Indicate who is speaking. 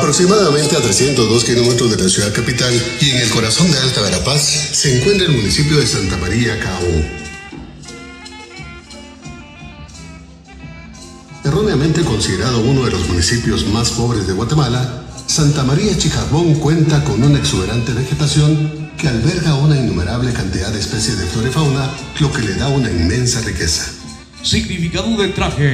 Speaker 1: Aproximadamente a 302 kilómetros de la ciudad capital y en el corazón de Alta Verapaz se encuentra el municipio de Santa María Cao. Erróneamente considerado uno de los municipios más pobres de Guatemala, Santa María Chicarbón cuenta con una exuberante vegetación que alberga una innumerable cantidad de especies de flora y fauna, lo que le da una inmensa riqueza.
Speaker 2: Significado del traje.